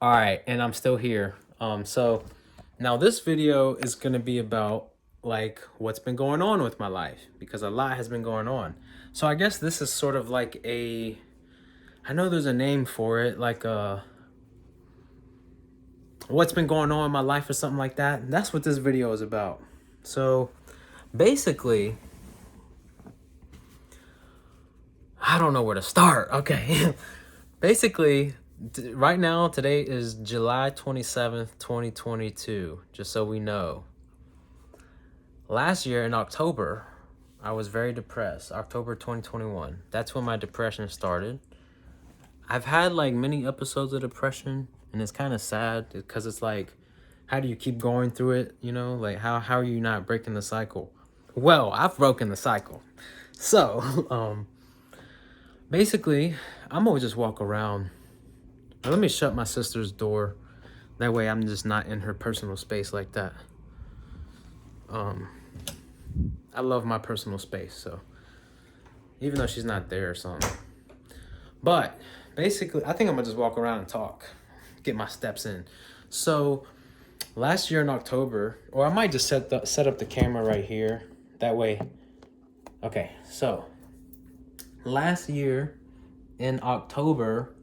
All right, and I'm still here. So now this video is gonna be about like what's been going on with my life because a lot has been going on. So I guess this is sort of like I know there's a name for it, like what's been going on in my life or something like that. That's what this video is about. So basically, I don't know where to start. Okay. Basically, right now, today is July 27th, 2022, just so we know. Last year in October, I was very depressed. October 2021. That's when my depression started. I've had like many episodes of depression, and it's kind of sad because it's like, how do you keep going through it? You know, like how are you not breaking the cycle? Well, I've broken the cycle. So, basically, I'm gonna just walk around. Now, let me shut my sister's door. That way, I'm just not in her personal space like that. I love my personal space, so even though she's not there or something. But basically, I think I'm gonna just walk around and talk, get my steps in. So last year in October, or I might just set up the camera right here. That way. Okay, so last year in October,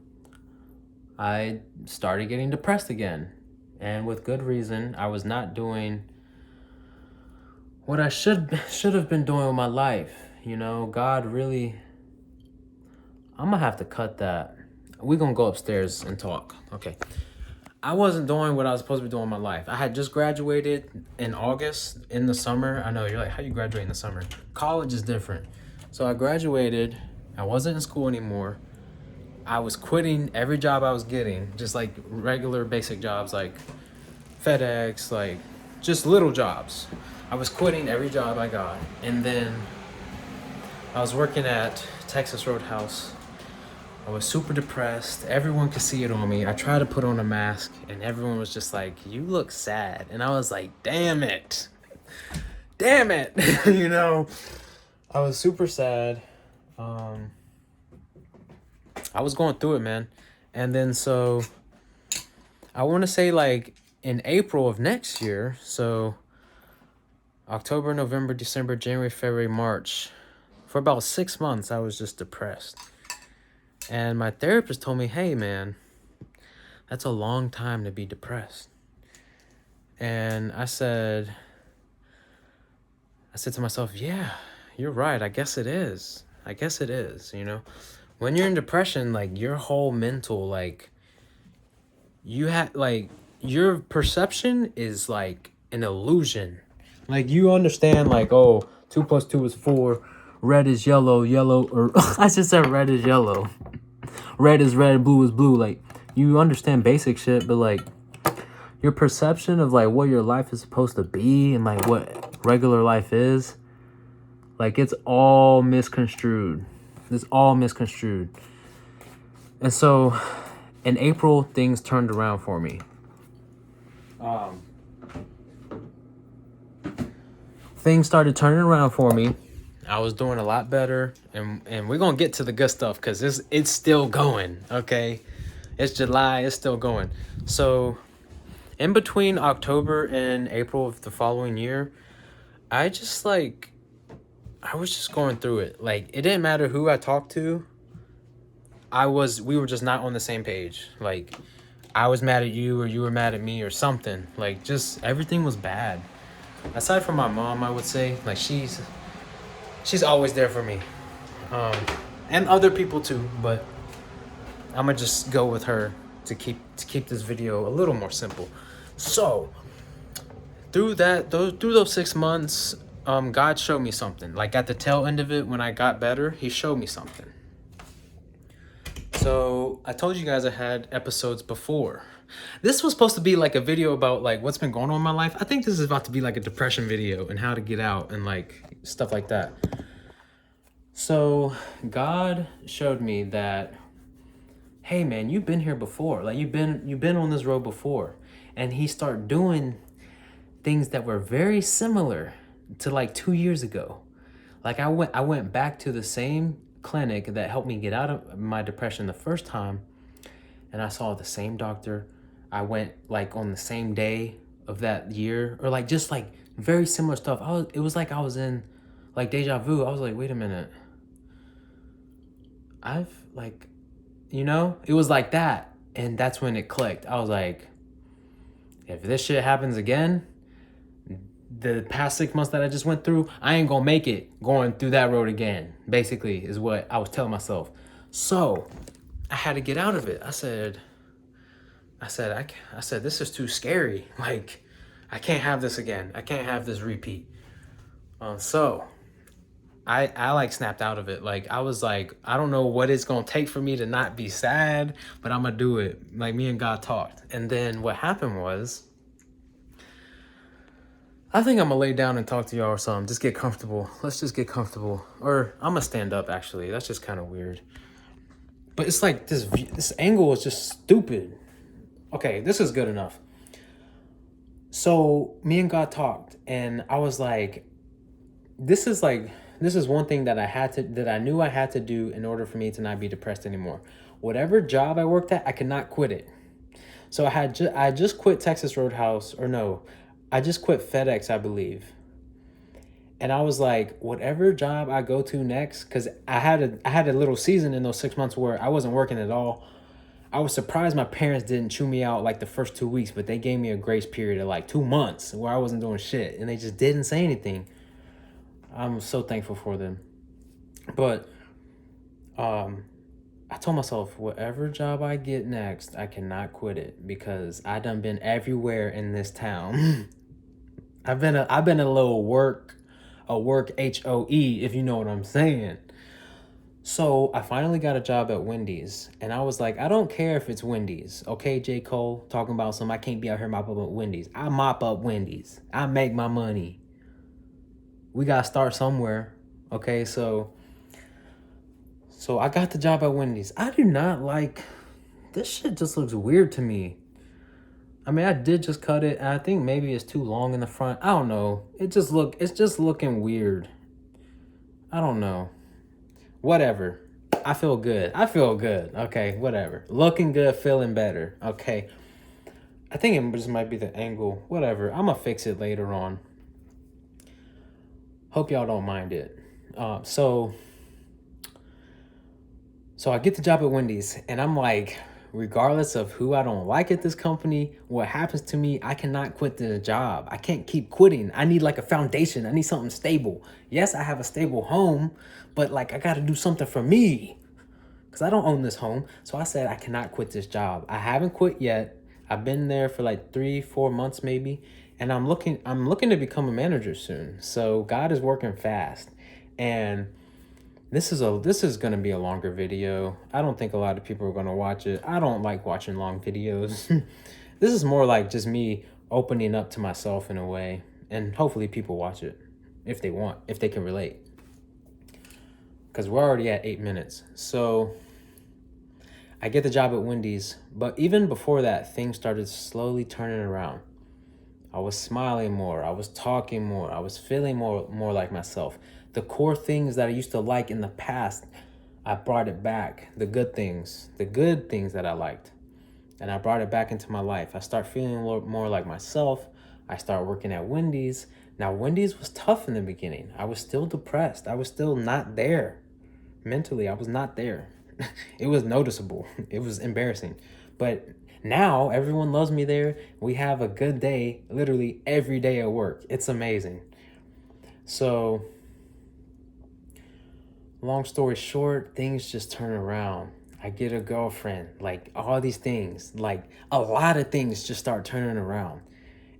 I started getting depressed again, and with good reason. I was not doing what I should have been doing with my life. You know, God really. I'm gonna have to cut that. We're gonna go upstairs and talk. Okay. I wasn't doing what I was supposed to be doing in my life. I had just graduated in August in the summer. I know you're like, how you graduate in the summer? College is different. So I graduated. I wasn't in school anymore. I was quitting every job I was getting, just like regular basic jobs like FedEx, like just little jobs. I was quitting every job I got. And then I was working at Texas Roadhouse. I was super depressed. Everyone could see it on me. I tried to put on a mask, and everyone was just like, "You look sad." And I was like, "Damn it. Damn it." You know, I was super sad. Um, I was going through it, man. And then so I want to say like in April of next year, so October, November, December, January, February, March, for about 6 months, I was just depressed. And my therapist told me, "Hey, man, that's a long time to be depressed." And I said to myself, "Yeah, you're right. I guess it is. I guess it is, you know. When you're in depression, like your whole mental, like you had like your perception is like an illusion. Like you understand like, oh, 2 plus 2 is 4, red is yellow, yellow or I just said red is yellow. Red is red, blue is blue. Like you understand basic shit, but like your perception of like what your life is supposed to be and like what regular life is, like it's all misconstrued. It's all misconstrued. And so in April, things turned around for me. Things started turning around for me. I was doing a lot better, and we're gonna get to the good stuff because it's still going. Okay, it's July, it's still going. So in between October and April of the following year, I just like I was just going through it. Like it didn't matter who I talked to. We were just not on the same page. Like I was mad at you or you were mad at me or something. Like just everything was bad. Aside from my mom, I would say, like she's always there for me. Um and other people too, but I'm gonna just go with her to keep this video a little more simple. So, through those 6 months, God showed me something. Like at the tail end of it, when I got better, He showed me something. So I told you guys I had episodes before. This was supposed to be like a video about like what's been going on in my life. I think this is about to be like a depression video and how to get out and like stuff like that. So God showed me that, hey man, you've been here before. Like you've been on this road before. And He started doing things that were very similar to like 2 years ago. Like I went back to the same clinic that helped me get out of my depression the first time, and I saw the same doctor. I went like on the same day of that year, or like just like very similar stuff. It was like I was in like deja vu. I was like, wait a minute. I've like, it was like that. And that's when it clicked. I was like, if this shit happens again, the past 6 months that I just went through, I ain't gonna make it going through that road again, basically, is what I was telling myself. So I had to get out of it. I said, this is too scary. Like, I can't have this again. I can't have this repeat. So I like snapped out of it. Like, I was like, I don't know what it's gonna take for me to not be sad, but I'm gonna do it. Like, me and God talked. And then what happened was, I think I'm gonna lay down and talk to y'all or something. Just get comfortable. Let's just get comfortable. Or I'm gonna stand up, actually. That's just kind of weird. But it's like this angle is just stupid. Okay, this is good enough. So me and God talked, and I was like, this is one thing that I knew I had to do in order for me to not be depressed anymore. Whatever job I worked at, I could not quit it. So I just quit Texas Roadhouse, or no, I just quit FedEx, I believe. And I was like, whatever job I go to next, because I had a little season in those 6 months where I wasn't working at all. I was surprised my parents didn't chew me out like the first 2 weeks, but they gave me a grace period of like 2 months where I wasn't doing shit, and they just didn't say anything. I'm so thankful for them. But I told myself, whatever job I get next, I cannot quit it, because I done been everywhere in this town. I've been a little work HOE, if you know what I'm saying. So I finally got a job at Wendy's, and I was like, I don't care if it's Wendy's. Okay, J. Cole, talking about I can't be out here mopping up Wendy's. I mop up Wendy's. I make my money. We gotta start somewhere. Okay, so I got the job at Wendy's. I do not like, this shit just looks weird to me. I mean, I did just cut it, and I think maybe it's too long in the front. I don't know. It's just looking weird. I don't know. Whatever. I feel good. Okay, whatever. Looking good, feeling better. Okay. I think it just might be the angle. Whatever. I'm gonna fix it later on. Hope y'all don't mind it. So I get the job at Wendy's, and I'm like, regardless of who I don't like at this company, what happens to me, I cannot quit the job. I can't keep quitting. I need like a foundation. I need something stable. Yes, I have a stable home, but like I got to do something for me, because I don't own this home. So I said I cannot quit this job. I haven't quit yet. I've been there for like 3-4 months maybe, and I'm looking to become a manager soon. So God is working fast, and this is gonna be a longer video. I don't think a lot of people are gonna watch it. I don't like watching long videos. This is more like just me opening up to myself in a way, and hopefully people watch it if they can relate. Because we're already at 8 minutes. So I get the job at Wendy's, but even before that, things started slowly turning around. I was smiling more. I was talking more. I was feeling more like myself. The core things that I used to like in the past, I brought it back. The good things that I liked. And I brought it back into my life. I start feeling more like myself. I start working at Wendy's. Now, Wendy's was tough in the beginning. I was still depressed. I was still not there. Mentally, I was not there. It was noticeable. It was embarrassing. But now everyone loves me there. We have a good day literally every day at work. It's amazing. So long story short, things just turn around. I get a girlfriend, like all these things, like a lot of things just start turning around.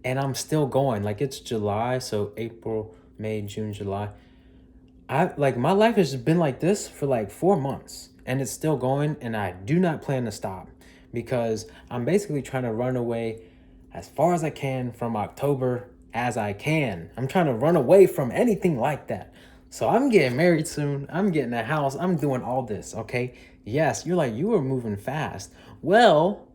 And I'm still going. Like, it's July, so April, May, June, July. My life has been like this for like 4 months, and it's still going, and I do not plan to stop, because I'm basically trying to run away as far as I can from October as I can. I'm trying to run away from anything like that. So I'm getting married soon. I'm getting a house. I'm doing all this, okay? Yes, you're like, you were moving fast. Well,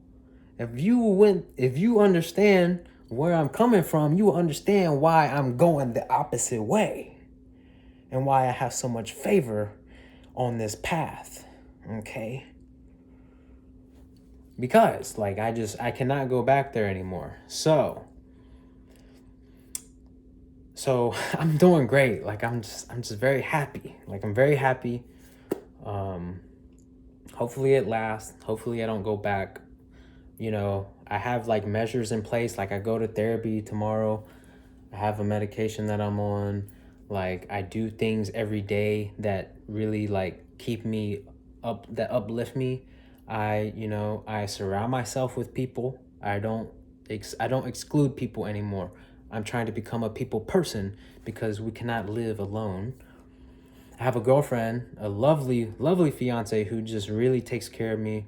if you understand where I'm coming from, you will understand why I'm going the opposite way, and why I have so much favor on this path, okay? because like I cannot go back there anymore. So I'm doing great. Like I'm just very happy. Like I'm very happy. Hopefully it lasts. Hopefully I don't go back. You know, I have like measures in place. Like I go to therapy tomorrow. I have a medication that I'm on. Like I do things every day that really like keep me up, that uplift me. I surround myself with people. I don't exclude people anymore. I'm trying to become a people person because we cannot live alone. I have a girlfriend, a lovely, lovely fiance who just really takes care of me.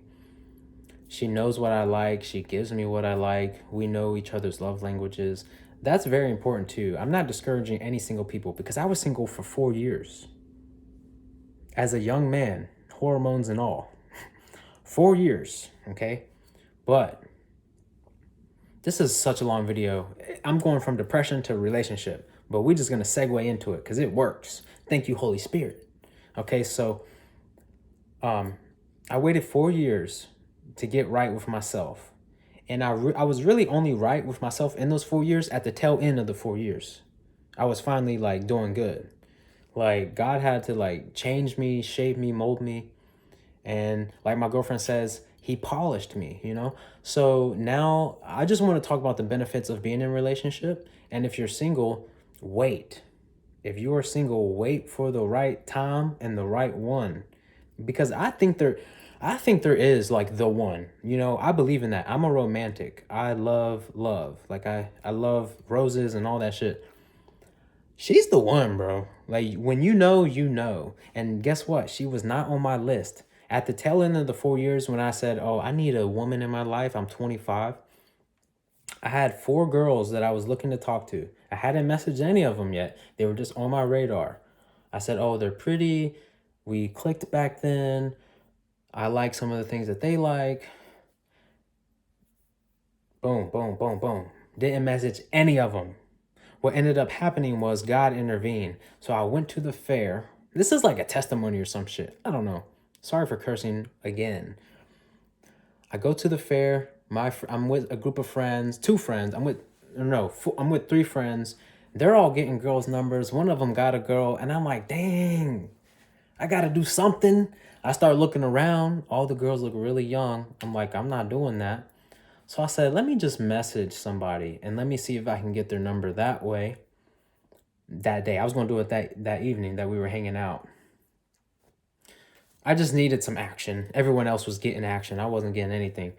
She knows what I like. She gives me what I like. We know each other's love languages. That's very important too. I'm not discouraging any single people because I was single for 4 years. As a young man, hormones and all. 4 years, okay? But this is such a long video. I'm going from depression to relationship, but we're just gonna segue into it because it works. Thank you, Holy Spirit. Okay, so I waited 4 years to get right with myself. And I was really only right with myself in those 4 years at the tail end of the 4 years. I was finally like doing good. Like God had to like change me, shape me, mold me. And like my girlfriend says, he polished me, you know? So now I just want to talk about the benefits of being in a relationship. And if you're single, wait. If you are single, wait for the right time and the right one. Because I think there is like the one. You know, I believe in that. I'm a romantic. I love love. Like I love roses and all that shit. She's the one, bro. Like when you know, you know. And guess what? She was not on my list. At the tail end of the 4 years when I said, "Oh, I need a woman in my life." I'm 25. I had 4 girls that I was looking to talk to. I hadn't messaged any of them yet. They were just on my radar. I said, "Oh, they're pretty." We clicked back then. I like some of the things that they like. Boom, boom, boom, boom. Didn't message any of them. What ended up happening was God intervened. So I went to the fair. This is like a testimony or some shit. I don't know. Sorry for cursing again. I go to the fair. I'm with a group of friends, 2 friends. I'm with 3 friends. They're all getting girls' numbers. One of them got a girl, and I'm like, dang, I gotta do something. I start looking around. All the girls look really young. I'm like, I'm not doing that. So I said, let me just message somebody and let me see if I can get their number that way. That day, I was gonna do it that evening that we were hanging out. I just needed some action. Everyone else was getting action. I wasn't getting anything.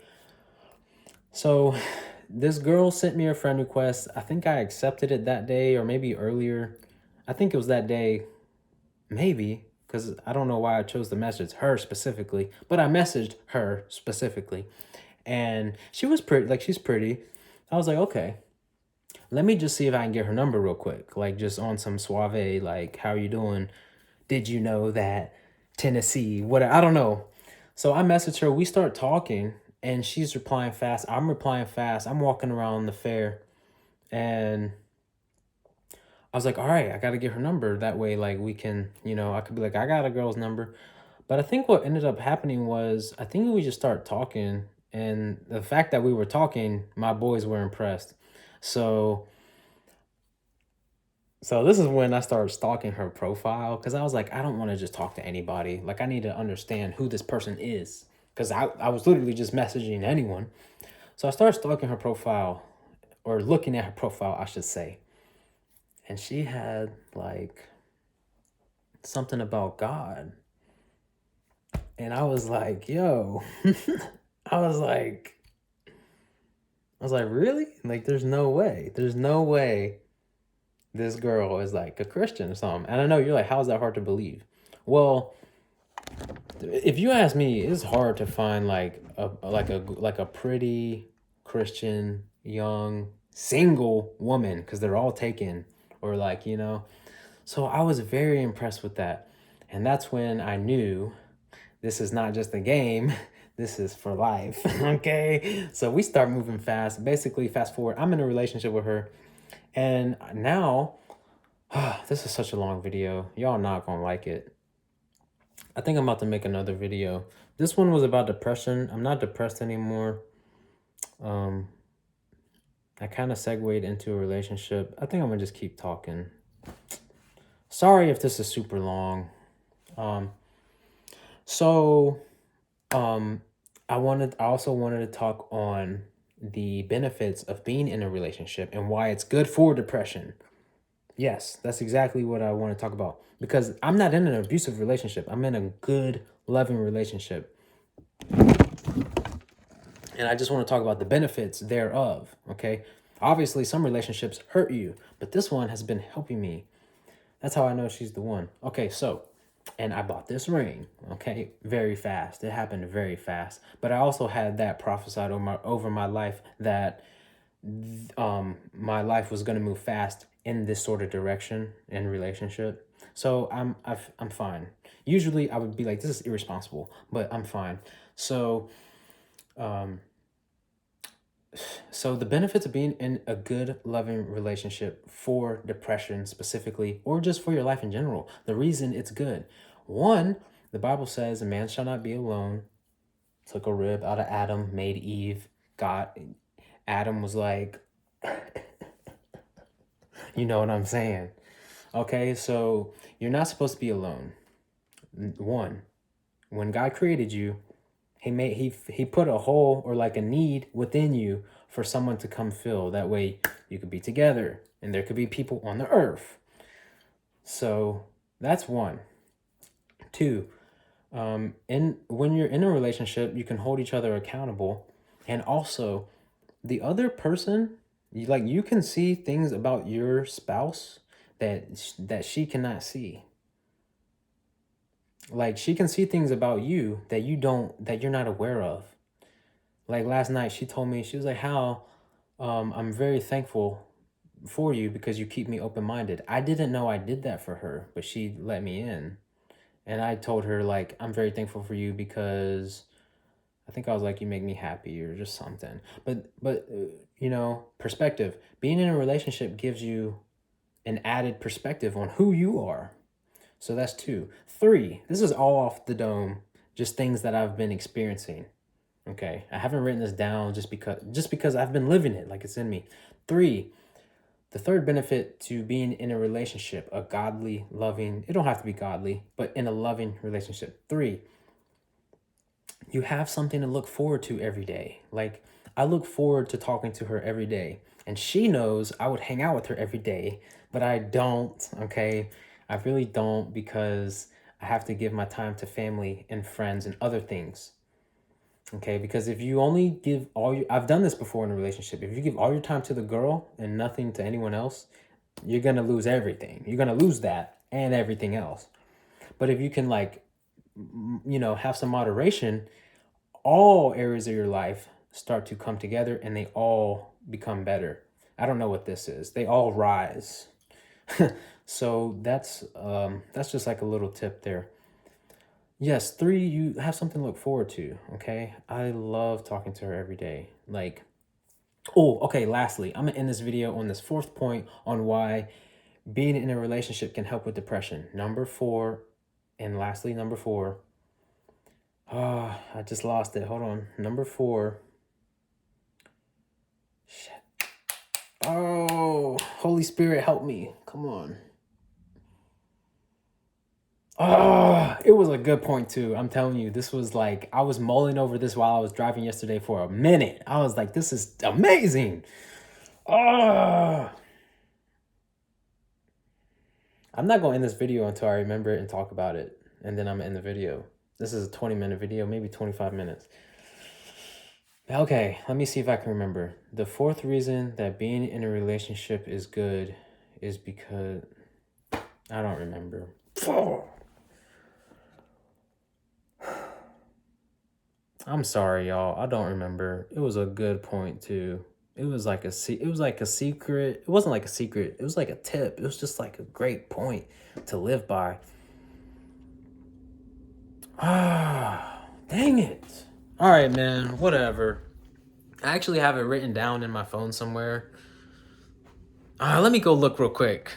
So this girl sent me a friend request. I think I accepted it that day or maybe earlier. I think it was that day, maybe, because I don't know why I chose to message her specifically, but I messaged her specifically. And she was pretty, like she's pretty. I was like, okay, let me just see if I can get her number real quick. Like just on some suave, like, how are you doing? Did you know that Tennessee, what, I don't know. So I message her, we start talking and she's replying fast. I'm replying fast. I'm walking around the fair and I was like, all right, I got to get her number. That way, like we can, I could be like, I got a girl's number. But I think what ended up happening was, I think we just started talking. And the fact that we were talking, my boys were impressed. So this is when I started stalking her profile because I was like, I don't want to just talk to anybody. Like, I need to understand who this person is because I was literally just messaging anyone. So I started stalking her profile, or looking at her profile, I should say. And she had like something about God. And I was like, yo, I was like, really? Like, there's no way. There's no way this girl is like a Christian or something. And I know you're like, how is that hard to believe? Well, if you ask me, it's hard to find like a pretty Christian young single woman because they're all taken, or like, So I was very impressed with that. And that's when I knew this is not just a game. This is for life. Okay. So we start moving fast. Basically, fast forward, I'm in a relationship with her. And now, this is such a long video. Y'all not gonna like it. I think I'm about to make another video. This one was about depression. I'm not depressed anymore. Um, I kind of segued into a relationship. I think I'm gonna just keep talking. Sorry if this is super long. Um, so I also wanted to talk on the benefits of being in a relationship and why it's good for depression. Yes, that's exactly what I want to talk about because I'm not in an abusive relationship. I'm in a good, loving relationship. And I just want to talk about the benefits thereof, okay? Obviously, some relationships hurt you, but this one has been helping me. That's how I know she's the one. Okay, so, and I bought this ring, okay, very fast. It happened very fast. But I also had that prophesied over my life that my life was going to move fast in this sort of direction in relationship. So I'm fine. Usually I would be like, this is irresponsible, but I'm fine. So so the benefits of being in a good, loving relationship for depression specifically, or just for your life in general, the reason it's good. One, the Bible says a man shall not be alone. Took a rib out of Adam, made Eve. Adam was like, you know what I'm saying? Okay, so you're not supposed to be alone. One, when God created you, he put a hole or like a need within you for someone to come fill. That way you could be together and there could be people on the earth. So that's one. Two, when you're in a relationship, you can hold each other accountable, and also the other person, you can see things about your spouse that she cannot see. Like she can see things about you that you're not aware of. Like last night, she told me, she was like, "How, I'm very thankful for you because you keep me open-minded." I didn't know I did that for her, but she let me in. And I told her, like, "I'm very thankful for you because," I think I was like, "you make me happy," or just something. But perspective. Being in a relationship gives you an added perspective on who you are. So that's two. Three, this is all off the dome, just things that I've been experiencing. Okay, I haven't written this down just because I've been living it, like it's in me. Three, the third benefit to being in a relationship, a godly, loving, it don't have to be godly, but in a loving relationship. Three, you have something to look forward to every day. Like I look forward to talking to her every day, and she knows I would hang out with her every day, but I don't, okay? I really don't because I have to give my time to family and friends and other things. Okay, because if you only give I've done this before in a relationship. If you give all your time to the girl and nothing to anyone else, you're gonna lose everything. You're gonna lose that and everything else. But if you can have some moderation, all areas of your life start to come together and they all become better. I don't know what this is. They all rise. So that's just like a little tip there. Yes, three, you have something to look forward to, okay? I love talking to her every day. Okay, lastly, I'm gonna end this video on this fourth point on why being in a relationship can help with depression. Number four, and lastly, number four. I just lost it. Hold on. Number four. Shit. Oh, Holy Spirit, help me. Come on. It was a good point too. I'm telling you, this was like, I was mulling over this while I was driving yesterday for a minute. I was like, this is amazing. I'm not going to end this video until I remember it and talk about it. And then I'm going to end the video. This is a 20-minute video, maybe 25 minutes. Okay, let me see if I can remember. The fourth reason that being in a relationship is good is because I don't remember. I'm sorry, y'all. I don't remember. It was a good point too. It was like a secret. It wasn't like a secret. It was like a tip. It was just like a great point to live by. Dang it. All right, man. Whatever. I actually have it written down in my phone somewhere. Let me go look real quick.